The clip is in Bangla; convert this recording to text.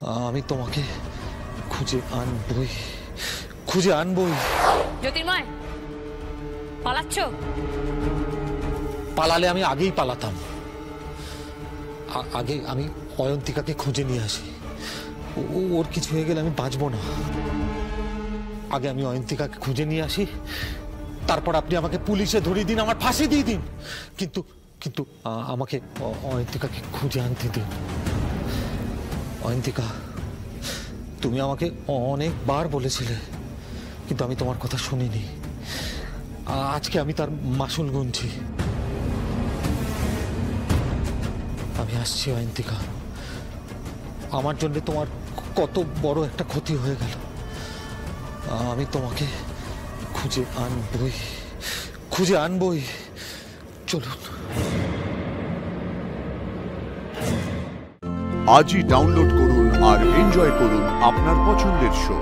আমি তোমাকে খুঁজে আনবই, খুঁজে আনবই। জ্যোতির্ময়, পালাচ্ছ? পালালে আমি আগেই পালাতাম। আগে আমি অয়ন্তিকাকে খুঁজে নিয়ে আসি। ওর কিছু হয়ে গেলে আমি বাঁচবো না। আগে আমি অয়ন্তিকাকে খুঁজে নিয়ে আসি, তারপর আপনি আমাকে পুলিশে ধরিয়ে দিন, আমার ফাঁসি দিয়ে দিন, কিন্তু কিন্তু আমাকে অয়ন্তিকাকে খুঁজে আনতে দিন। অয়ন্তিকা, তুমি আমাকে অনেকবার বলেছিলে, কিন্তু আমি তোমার কথা শুনিনি। আজকে আমি তার মাসুল গুনছি। আমি আসছি অয়ন্তিকা। আমার জন্য তোমার কত বড় একটা ক্ষতি হয়ে গেল। আমি তোমাকে খুঁজে আনবই, খুঁজে আনবই। চলুন। আজই ডাউনলোড করুন আর এনজয় করুন আপনার পছন্দের শো।